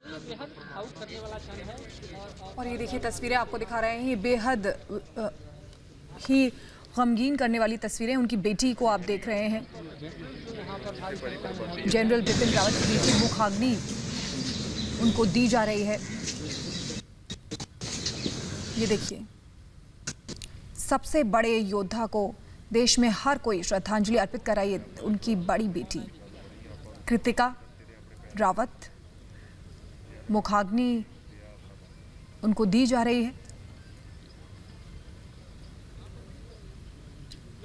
बेहद भावुक करने वाला क्षण है। और ये देखिए तस्वीरें आपको दिखा रहे हैं, ये बेहद ही गमगीन करने वाली तस्वीरें। उनकी बेटी को आप देख रहे हैं, जनरल बिपिन रावत की बेटी मुखाग्नि उनको दी जा रही है। ये देखिए, सबसे बड़े योद्धा को देश में हर कोई श्रद्धांजलि अर्पित कर रही है। उनकी बड़ी बेटी कृतिका रावत, मुखाग्नि उनको दी जा रही है।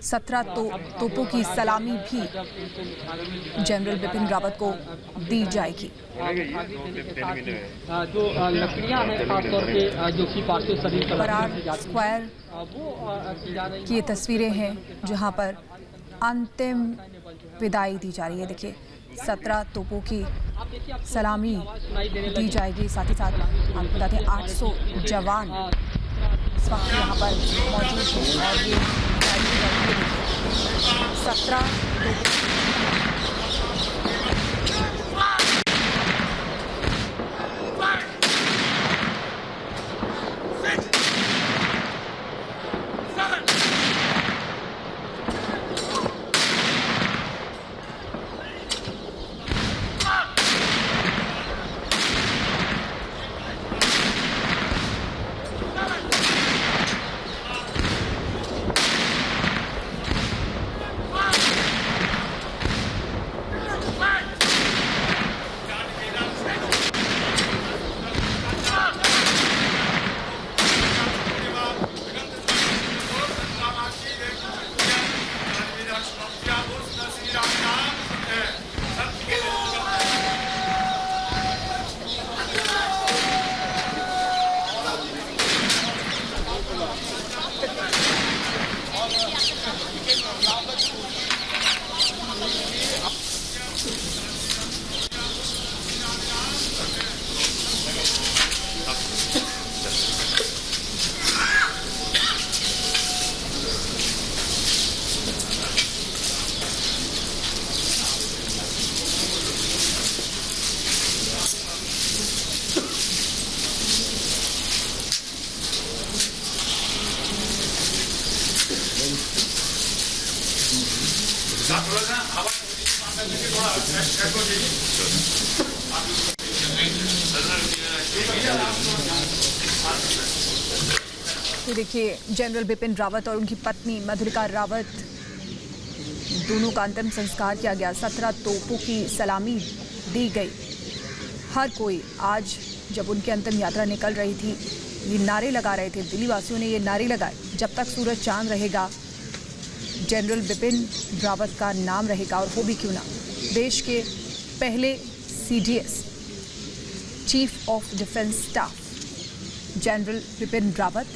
17 तोपों की सलामी भी जनरल बिपिन रावत को दी जाएगी। जो लकड़ियां हैं खासतौर पे जो कि पार्थिव शरीर पर बरार स्क्वायर वो की ये तस्वीरें हैं जहां पर अंतिम विदाई दी जा रही है। देखिए 17 तोपों की सलामी दी जाएगी। साथ ही साथ आपको बताते हैं 800 जवान इस वक्त यहाँ पर मौजूद हैं और ये 17 तो देखिए जनरल बिपिन रावत और उनकी पत्नी मधुलिका रावत दोनों का अंतिम संस्कार किया गया। 17 तोपों की सलामी दी गई। हर कोई आज जब उनकी अंतिम यात्रा निकल रही थी ये नारे लगा रहे थे। दिल्ली वासियों ने ये नारे लगाए, जब तक सूरज चांद रहेगा जनरल बिपिन रावत का नाम रहेगा। और हो भी क्यों ना, देश के पहले CDS chief of defence staff general Bipin Rawat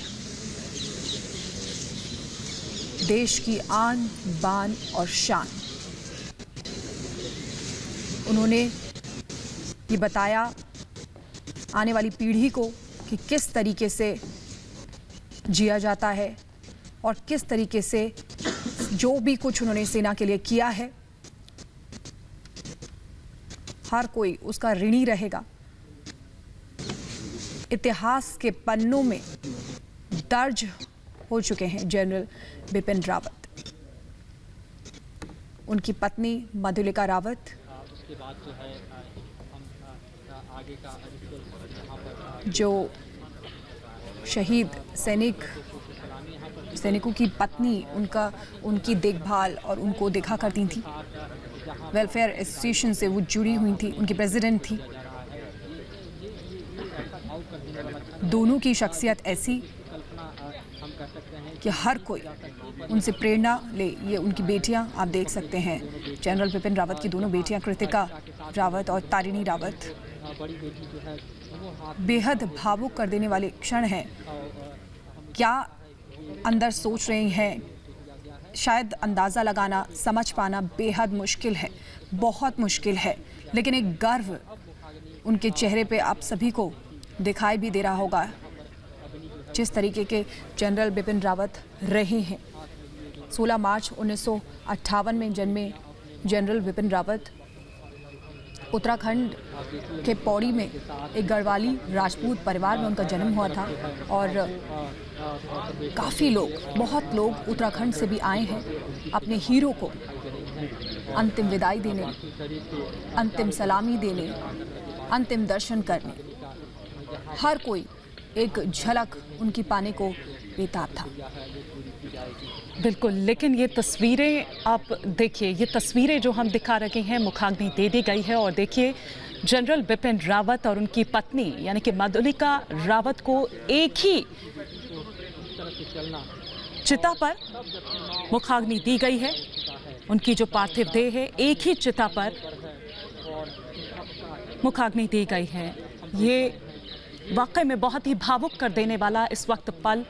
देश की आन बान और शान। उन्होंने ये बताया आने वाली पीढ़ी को कि किस तरीके से जिया जाता है और किस तरीके से जो भी कुछ उन्होंने सेना के लिए किया है हर कोई उसका ऋणी रहेगा। इतिहास के पन्नों में दर्ज हो चुके हैं जनरल बिपिन रावत। उनकी पत्नी मधुलिका रावत उसके बाद जो है हम आगे का जो शहीद सैनिकों की पत्नी उनकी देखभाल और उनको देखा करती थी। वेलफेयर एसोसिएशन से वो जुड़ी हुई थी, उनकी प्रेसिडेंट थी। दोनों की शख्सियत ऐसी कि हर कोई उनसे प्रेरणा ले। ये उनकी बेटियां आप देख सकते हैं, जनरल बिपिन रावत की दोनों बेटियां कृतिका रावत और तारिणी रावत। बेहद भावुक कर देने वाले क्षण हैं। क्या अंदर सोच रही हैं, शायद अंदाज़ा लगाना, समझ पाना बेहद मुश्किल है, बहुत मुश्किल है। लेकिन एक गर्व उनके चेहरे पे आप सभी को दिखाई भी दे रहा होगा, जिस तरीके के जनरल बिपिन रावत रहे हैं। 16 मार्च 1958 में जन्मे जनरल बिपिन रावत उत्तराखंड के पौड़ी में एक गढ़वाली राजपूत परिवार में उनका जन्म हुआ था और काफ़ी लोग, बहुत लोग उत्तराखंड से भी आए हैं अपने हीरो को अंतिम विदाई देने, अंतिम सलामी देने, अंतिम दर्शन करने। हर कोई एक झलक उनकी पाने को बेताब था। बिल्कुल, लेकिन ये तस्वीरें आप देखिए, ये तस्वीरें जो हम दिखा रहे हैं, मुखाग्नि दे दी गई है और देखिए जनरल बिपिन रावत और उनकी पत्नी यानी कि मधुलिका रावत को एक ही चिता पर मुखाग्नि दी गई है। उनकी जो पार्थिव देह है एक ही चिता पर मुखाग्नि दी गई है। ये वाकई में बहुत ही भावुक कर देने वाला इस वक्त पल।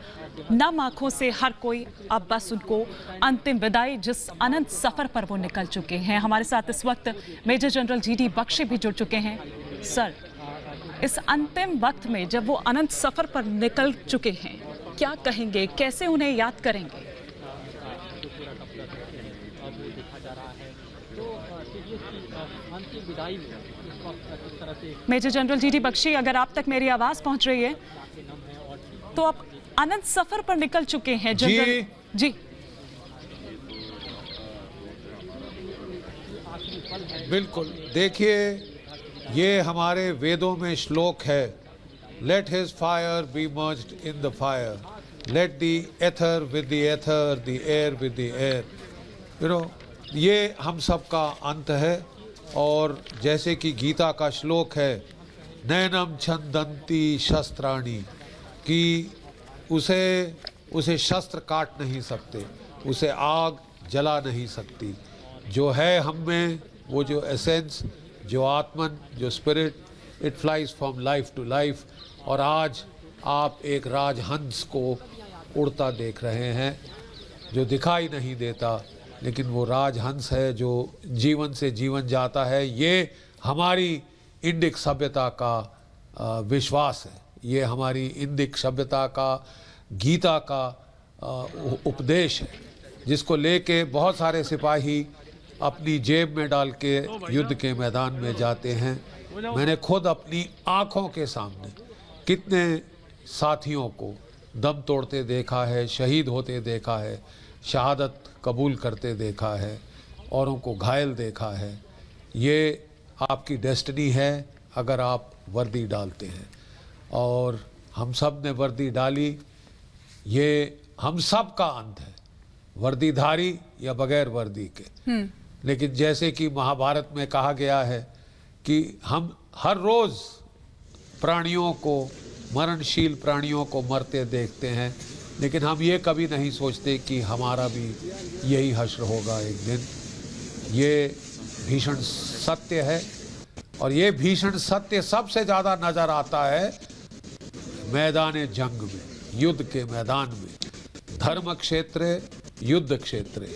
नम आंखों से हर कोई अब बस उनको अंतिम विदाई, जिस अनंत सफर पर वो निकल चुके हैं। हमारे साथ इस वक्त मेजर जनरल जीडी बख्शी भी जुड़ चुके हैं। सर, इस अंतिम वक्त में जब वो अनंत सफर पर निकल चुके हैं, क्या कहेंगे, कैसे उन्हें याद करेंगे? मेजर जनरल जीडी बख्शी, अगर आप तक मेरी आवाज पहुंच रही है तो आप अनंत सफर पर निकल चुके हैं जनरल जी। बिल्कुल, देखिए ये हमारे वेदों में श्लोक है, let his fire be merged in the fire, let the ether with the ether, the air with the air. You know, ये हम सब का अंत है। और जैसे कि गीता का श्लोक है, नैनम छंदंती शस्त्राणी, कि उसे शस्त्र काट नहीं सकते, उसे आग जला नहीं सकती। जो है हम में वो जो एसेंस, जो आत्मन, जो spirit, it flies from life to life. और आज आप एक राजहंस को उड़ता देख रहे हैं, जो दिखाई नहीं देता, लेकिन वो राजहंस है जो जीवन से जीवन जाता है। ये हमारी इंडिक सभ्यता का विश्वास है, ये हमारी इंडिक सभ्यता का, गीता का उपदेश है, जिसको लेके बहुत सारे सिपाही अपनी जेब में डाल के युद्ध के मैदान में जाते हैं। मैंने खुद अपनी आँखों के सामने कितने साथियों को दम तोड़ते देखा है, शहीद होते देखा है, शहादत कबूल करते देखा है, औरों को घायल देखा है। ये आपकी डेस्टिनी है अगर आप वर्दी डालते हैं, और हम सब ने वर्दी डाली। ये हम सब का अंत है, वर्दीधारी या बगैर वर्दी के। लेकिन जैसे कि महाभारत में कहा गया है कि हम हर रोज़ प्राणियों को, मरणशील प्राणियों को मरते देखते हैं, लेकिन हम ये कभी नहीं सोचते कि हमारा भी यही हश्र होगा एक दिन। ये भीषण सत्य है, और ये भीषण सत्य सबसे ज़्यादा नज़र आता है मैदान जंग में, युद्ध के मैदान में। धर्म क्षेत्र, युद्ध क्षेत्र।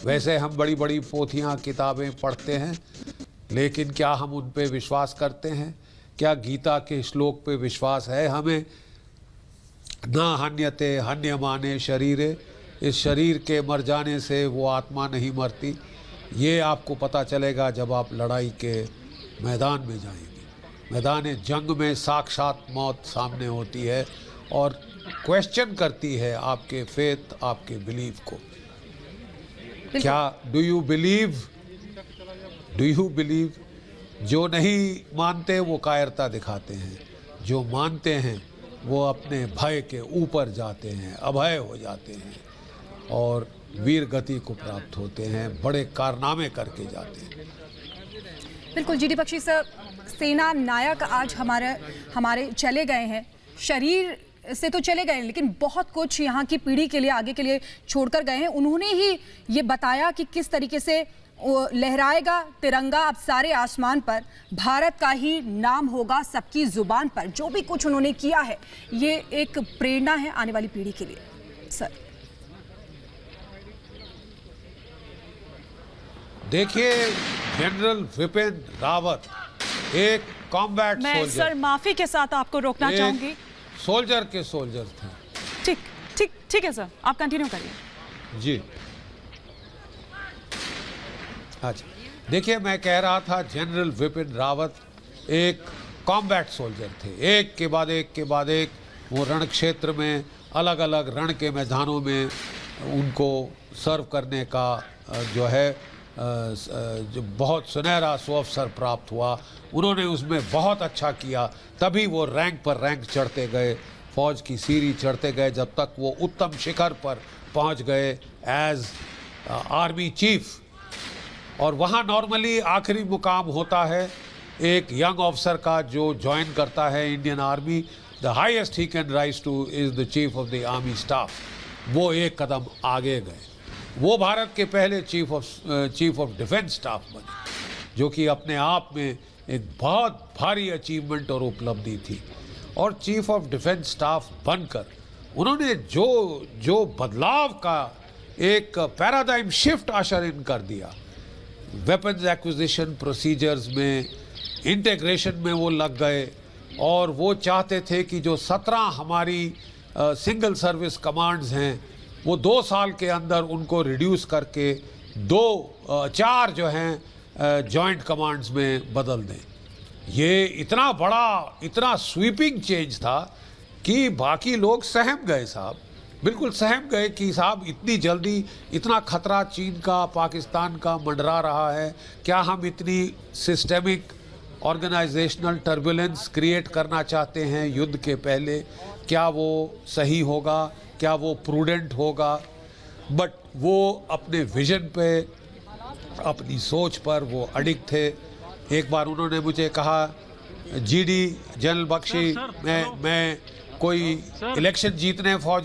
वैसे हम बड़ी बड़ी पोथियाँ, किताबें पढ़ते हैं, लेकिन क्या हम उन पे विश्वास करते हैं? क्या गीता के श्लोक पे विश्वास है हमें? ना हन्यते हन्यमाने शरीरे, इस शरीर के मर जाने से वो आत्मा नहीं मरती। ये आपको पता चलेगा जब आप लड़ाई के मैदान में जाएंगे। मैदान जंग में साक्षात मौत सामने होती है और क्वेश्चन करती है आपके फेथ, आपके बिलीव को। क्या डू यू बिलीव? जो नहीं मानते वो कायरता दिखाते हैं, जो मानते हैं वो अपने भय के ऊपर जाते हैं, अभय हो जाते हैं और वीर गति को प्राप्त होते हैं, बड़े कारनामे करके जाते हैं। बिल्कुल जीडी बख्शी सर, सेना नायक आज हमारे चले गए हैं, शरीर से तो चले गए, लेकिन बहुत कुछ यहाँ की पीढ़ी के लिए, आगे के लिए छोड़कर गए हैं। उन्होंने ही ये बताया कि किस तरीके से लहराएगा तिरंगा अब सारे आसमान पर, भारत का ही नाम होगा सबकी जुबान पर। जो भी कुछ उन्होंने किया है, ये एक प्रेरणा है आने वाली पीढ़ी के लिए। सर देखिए, जनरल बिपिन रावत एक कॉम्बैट सोल्जर, मैं सर माफी के साथ आपको रोकना चाहूंगी। सोल्जर के सोल्जर थे। ठीक ठीक ठीक है सर, आप कंटिन्यू करिए। जी, अच्छा। देखिए, मैं कह रहा था जनरल विपिन रावत एक कॉम्बैट सोल्जर थे, एक के बाद एक के बाद एक वो रण क्षेत्र में अलग अलग रण के मैदानों में उनको सर्व करने का जो है जो बहुत सुनहरा सुअवसर प्राप्त हुआ। उन्होंने उसमें बहुत अच्छा किया, तभी वो रैंक पर रैंक चढ़ते गए, फौज की सीढ़ी चढ़ते गए, जब तक वो उत्तम शिखर पर पहुंच गए एज आर्मी चीफ। और वहाँ नॉर्मली आखिरी मुकाम होता है एक यंग ऑफिसर का जो ज्वाइन करता है Indian army, the highest he can rise two is the chief of the army staff. वो एक कदम आगे गए, वो भारत के पहले चीफ ऑफ डिफेंस स्टाफ बने, जो कि अपने आप में एक बहुत भारी अचीवमेंट और उपलब्धि थी। और चीफ ऑफ डिफेंस स्टाफ बनकर उन्होंने जो बदलाव का एक पैराडाइम शिफ्ट आशर इन कर दिया, वेपन्स एक्विजिशन प्रोसीजर्स में, इंटीग्रेशन में वो लग गए। और वो चाहते थे कि जो 17 हमारी सिंगल सर्विस कमांड्स हैं वो 2 साल के अंदर उनको रिड्यूस करके 4 जो हैं जॉइंट कमांड्स में बदल दें। ये इतना बड़ा, इतना स्वीपिंग चेंज था कि बाकी लोग सहम गए साहब, बिल्कुल सहम गए कि साहब इतनी जल्दी इतना खतरा चीन का, पाकिस्तान का मंडरा रहा है, क्या हम इतनी सिस्टेमिक ऑर्गेनाइजेशनल टर्बुलेंस क्रिएट करना चाहते हैं युद्ध के पहले? क्या वो सही होगा? क्या वो प्रूडेंट होगा? बट वो अपने विजन पे, अपनी सोच पर वो अडिग थे। एक बार उन्होंने मुझे कहा, जीडी जनरल बख्शी, मैं कोई इलेक्शन जीतने फौज